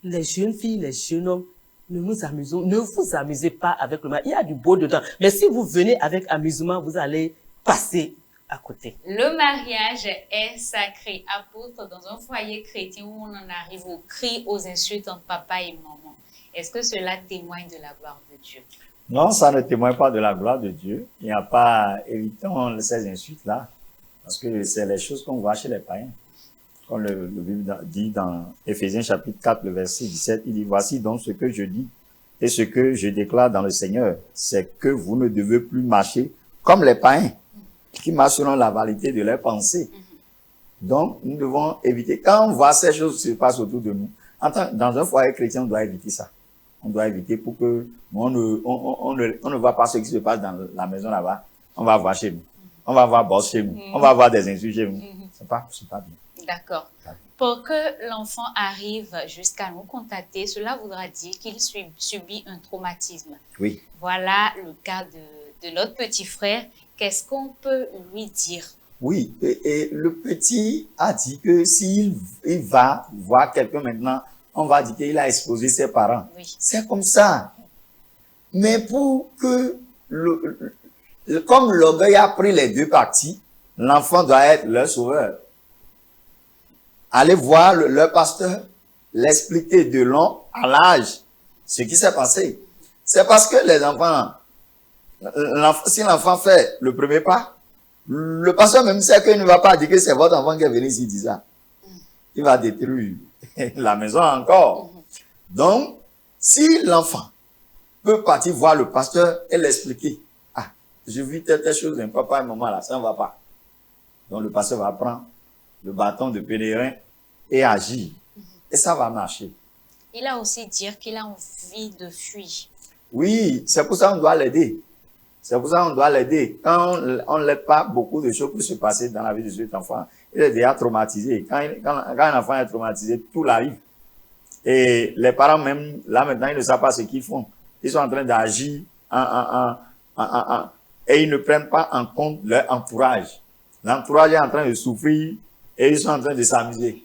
Les jeunes filles, les jeunes hommes, ne vous amusez pas avec le mariage. Il y a du beau dedans. Mais si vous venez avec amusement, vous allez passer à côté. Le mariage est sacré. Apôtre, dans un foyer chrétien où on en arrive aux cris, aux insultes entre papa et maman, est-ce que cela témoigne de la gloire de Dieu? Non, ça ne témoigne pas de la gloire de Dieu. Il n'y a pas, évitons ces insultes-là, parce que c'est les choses qu'on voit chez les païens. Comme le Bible dit dans Éphésiens chapitre 4, le verset 17, il dit, voici donc ce que je dis et ce que je déclare dans le Seigneur, c'est que vous ne devez plus marcher comme les païens, qui marchent selon la vanité de leurs pensées. Donc, nous devons éviter. Quand on voit ces choses se passer autour de nous, dans un foyer chrétien, on doit éviter ça. On doit éviter pour que on ne voit pas ce qui se passe dans la maison là-bas. On va voir chez nous. On va voir boss chez nous. On va voir des insultes chez nous. C'est pas bien. D'accord. Pour que l'enfant arrive jusqu'à nous contacter, cela voudra dire qu'il subit un traumatisme. Oui. Voilà le cas de notre petit frère. Qu'est-ce qu'on peut lui dire? Oui, et le petit a dit que s'il va voir quelqu'un maintenant, on va dire qu'il a exposé ses parents. Oui. C'est comme ça. Mais pour que, comme l'orgueil a pris les deux parties, l'enfant doit être leur sauveur. Aller voir leur pasteur, l'expliquer de long à l'âge ce qui s'est passé. C'est parce que les enfants, si l'enfant fait le premier pas, le pasteur même sait qu'il ne va pas dire que c'est votre enfant qui est venu ici dire ça. Il va détruire la maison encore. Donc, si l'enfant peut partir voir le pasteur et l'expliquer, ah, j'ai vu telle chose d'un papa et maman là, ça ne va pas. Donc le pasteur va prendre le bâton de pèlerin et agir. Et ça va marcher. Il a aussi dit qu'il a envie de fuir. Oui, c'est pour ça qu'on doit l'aider. C'est pour ça qu'on doit l'aider. Quand on ne l'aide pas, beaucoup de choses peuvent se passer dans la vie de cet enfant. Il est déjà traumatisé. Quand un enfant est traumatisé, tout l'arrive. Et les parents même, là maintenant, ils ne savent pas ce qu'ils font. Ils sont en train d'agir et ils ne prennent pas en compte leur entourage. L'entourage est en train de souffrir et ils sont en train de s'amuser.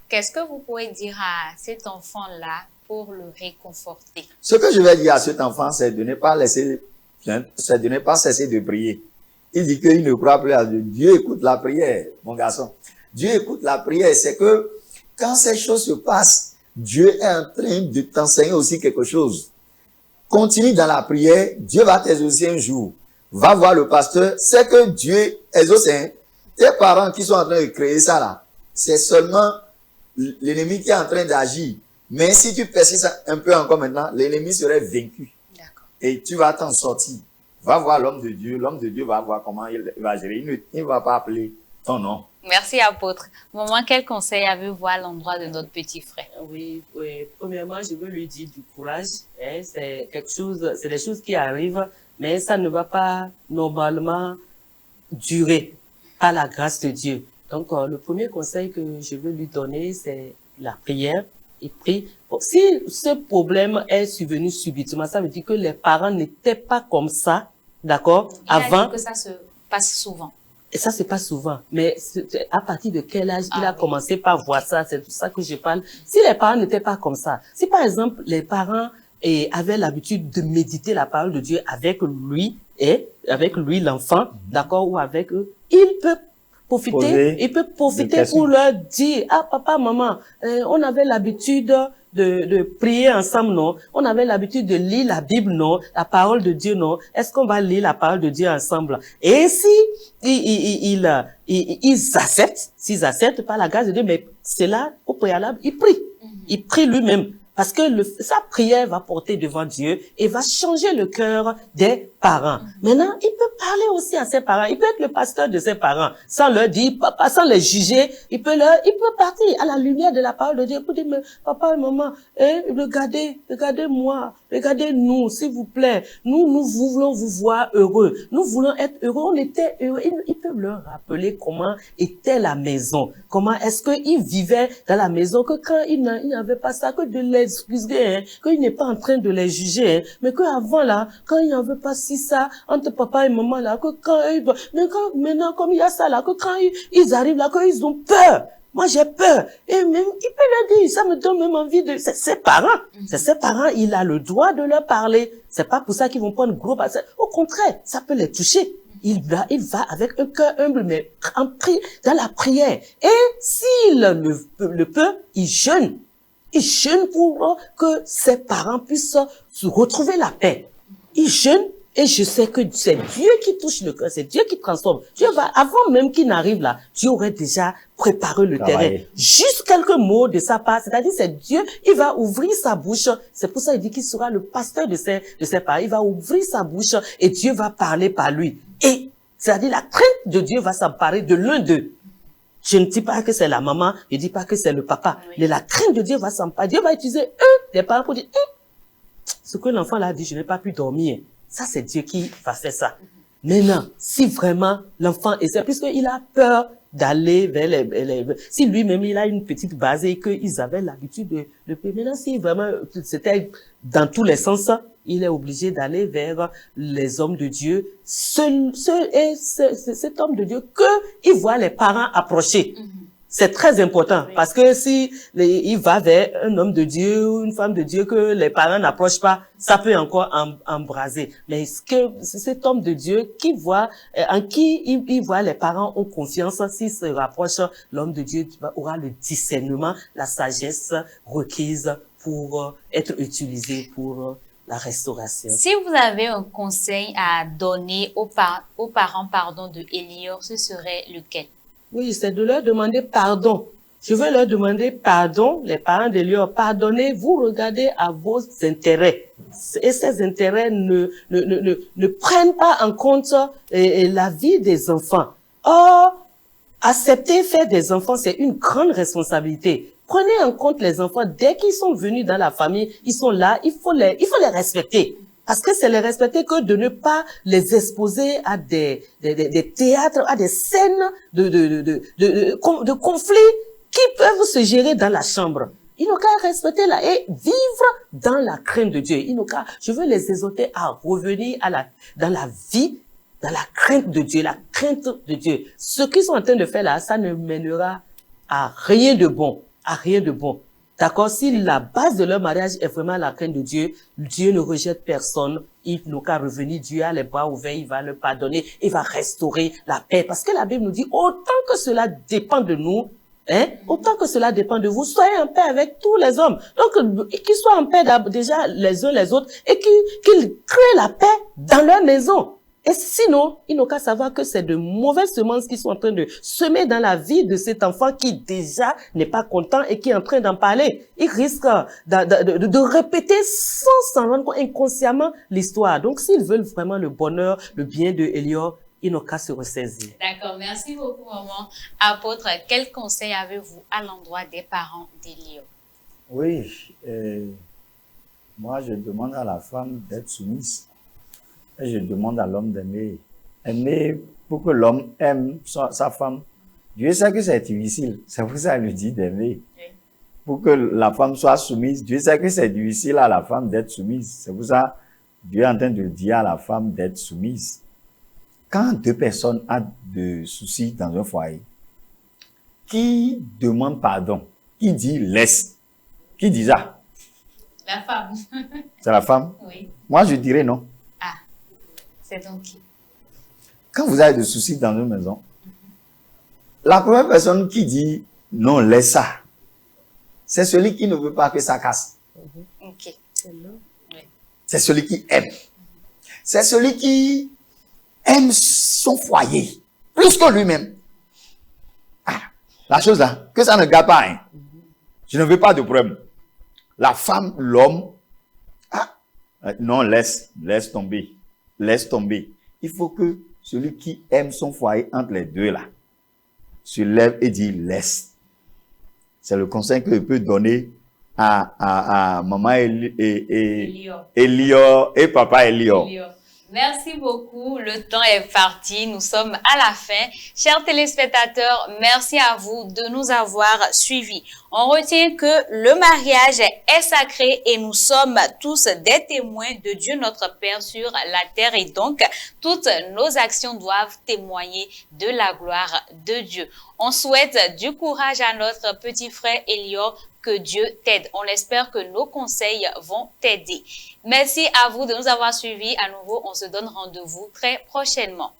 Qu'est-ce que vous pouvez dire à cet enfant-là pour le réconforter? Ce que je vais dire à cet enfant, c'est de ne pas cesser de prier. Il dit qu'il ne croit plus à Dieu. Dieu écoute la prière, mon garçon. Dieu écoute la prière. C'est que quand ces choses se passent, Dieu est en train de t'enseigner aussi quelque chose. Continue dans la prière. Dieu va t'exaucer un jour. Va voir le pasteur. C'est que Dieu exauce. tes parents qui sont en train de créer ça là, c'est seulement l'ennemi qui est en train d'agir. Mais si tu persistes un peu encore maintenant, l'ennemi serait vaincu. Et tu vas t'en sortir. Va voir l'homme de Dieu va voir comment il va gérer. Il ne va pas appeler ton nom. Merci, apôtre. Maman, quel conseil avez-vous à l'endroit de notre petit frère? Oui, premièrement, je veux lui dire du courage. Hein, c'est quelque chose, c'est des choses qui arrivent, mais ça ne va pas normalement durer par la grâce de Dieu. Donc, le premier conseil que je veux lui donner, c'est la prière. Il prie. Bon, si ce problème est survenu subitement, ça veut dire que les parents n'étaient pas comme ça, d'accord, avant. Il a dit que ça se passe souvent. Et ça se passe souvent. Mais à partir de quel âge il a commencé par voir ça? C'est tout ça que je parle. Si les parents n'étaient pas comme ça, si par exemple les parents avaient l'habitude de méditer la parole de Dieu avec lui l'enfant, d'accord, ou avec eux, il peut profiter pour leur dire, ah papa, maman, on avait l'habitude de prier ensemble, non? On avait l'habitude de lire la Bible, non? La parole de Dieu, non? Est-ce qu'on va lire la parole de Dieu ensemble? Et si ils acceptent, s'ils acceptent par la grâce de Dieu, mais c'est là, au préalable, il prie. Il prie lui-même. Parce que sa prière va porter devant Dieu et va changer le cœur des parents. Maintenant, il peut parler aussi à ses parents. Il peut être le pasteur de ses parents. Sans leur dire, papa, sans les juger. Il peut partir à la lumière de la parole de Dieu pour dire, mais papa et maman, regardez-moi, regardez-nous, s'il vous plaît. Nous voulons vous voir heureux. Nous voulons être heureux. On était heureux. Ils peuvent leur rappeler comment était la maison. Comment est-ce qu'ils vivaient dans la maison, que quand ils n'avaient pas ça, que de l'excuser, hein, qu'il n'est pas en train de les juger, hein, mais qu'avant là, quand il n'y avait pas si ça, entre papa et maman là, que quand maintenant, comme il y a ça là, que quand ils arrivent là, qu'ils ont peur. Moi, j'ai peur. Et même, il peut le dire, ça me donne même envie de, c'est ses parents. C'est ses parents, il a le droit de leur parler. C'est pas pour ça qu'ils vont prendre gros bassin. Au contraire, ça peut les toucher. Il va avec un cœur humble, mais dans la prière. Et s'il le peut, il jeûne. Il jeûne pour que ses parents puissent se retrouver la paix. Il jeûne, et je sais que c'est Dieu qui touche le cœur, c'est Dieu qui transforme. Dieu va, avant même qu'il n'arrive là, Dieu aurait déjà préparé le terrain. Juste quelques mots de sa part, c'est-à-dire c'est Dieu, il va ouvrir sa bouche. C'est pour ça qu'il dit qu'il sera le pasteur de ses parents. Il va ouvrir sa bouche et Dieu va parler par lui. Et, c'est-à-dire la crainte de Dieu va s'emparer de l'un d'eux. Je ne dis pas que c'est la maman, je ne dis pas que c'est le papa. Oui. Mais la crainte de Dieu va s'emparer. Dieu va utiliser des parents pour dire, ce que l'enfant l'a dit, je n'ai pas pu dormir. Ça, c'est Dieu qui va faire ça. Maintenant, si vraiment l'enfant essaie, puisqu'il a peur d'aller vers si lui-même il a une petite base et qu'ils avaient l'habitude de payer. Maintenant, si vraiment c'était dans tous les sens, il est obligé d'aller vers les hommes de Dieu. Cet homme de Dieu il voit les parents approcher. C'est très important parce que si il va vers un homme de Dieu ou une femme de Dieu que les parents n'approchent pas, ça peut encore embraser. Mais cet homme de Dieu en qui il voit les parents ont confiance, s'il se rapproche, l'homme de Dieu aura le discernement, la sagesse requise pour être utilisé pour la restauration. Si vous avez un conseil à donner aux parents de Elior, ce serait lequel? Oui, c'est de leur demander pardon. Je veux leur demander pardon, les parents d'Elior, pardonnez, vous regardez à vos intérêts. Et ces intérêts ne prennent pas en compte la vie des enfants. Or, accepter faire des enfants, c'est une grande responsabilité. Prenez en compte les enfants. Dès qu'ils sont venus dans la famille, ils sont là, il faut les respecter. Parce que c'est les respecter que de ne pas les exposer à des théâtres, à des scènes de conflits qui peuvent se gérer dans la chambre. Ils n'ont qu'à respecter là et vivre dans la crainte de Dieu. Je veux les exhorter à revenir dans la vie, dans la crainte de Dieu, la crainte de Dieu. Ce qu'ils sont en train de faire là, ça ne mènera à rien de bon, à rien de bon. D'accord? Si la base de leur mariage est vraiment la crainte de Dieu, Dieu ne rejette personne. Il n'a qu'à revenir. Dieu a les bras ouverts. Il va le pardonner. Il va restaurer la paix. Parce que la Bible nous dit, autant que cela dépend de nous, autant que cela dépend de vous, soyez en paix avec tous les hommes. Donc, qu'ils soient en paix déjà les uns les autres et qu'ils créent la paix dans leur maison. Et sinon, il n'a qu'à savoir que c'est de mauvaises semences qui sont en train de semer dans la vie de cet enfant qui déjà n'est pas content et qui est en train d'en parler. Il risque de répéter sans s'en rendre compte inconsciemment l'histoire. Donc, s'ils veulent vraiment le bonheur, le bien de Elior, il n'a qu'à se ressaisir. D'accord, merci beaucoup, maman. Apôtre, quel conseil avez-vous à l'endroit des parents d'Elior? Oui, moi je demande à la femme d'être soumise. Et je demande à l'homme d'aimer. Aimer pour que l'homme aime sa femme. Dieu sait que c'est difficile. C'est pour ça qu'il lui dit d'aimer. Oui. Pour que la femme soit soumise. Dieu sait que c'est difficile à la femme d'être soumise. C'est pour ça que Dieu est en train de dire à la femme d'être soumise. Quand deux personnes ont de soucis dans un foyer, qui demande pardon? Qui dit laisse? Qui dit ça? La femme. C'est la femme? Oui. Moi, je dirais non. C'est donc qui? Quand vous avez des soucis dans une maison, la première personne qui dit non, laisse ça, c'est celui qui ne veut pas que ça casse. Ok. C'est celui qui aime. C'est celui qui aime son foyer plus que lui-même. Ah, la chose là, que ça ne gâte pas. Hein. Je ne veux pas de problème. La femme, l'homme, non, laisse tomber. Laisse tomber. Il faut que celui qui aime son foyer entre les deux là se lève et dit laisse. C'est le conseil que je peux donner à maman Elior et papa Elior. Merci beaucoup. Le temps est parti. Nous sommes à la fin. Chers téléspectateurs, merci à vous de nous avoir suivis. On retient que le mariage est sacré et nous sommes tous des témoins de Dieu notre Père sur la terre et donc toutes nos actions doivent témoigner de la gloire de Dieu. On souhaite du courage à notre petit frère Elior. Que Dieu t'aide. On espère que nos conseils vont t'aider. Merci à vous de nous avoir suivis. À nouveau, on se donne rendez-vous très prochainement.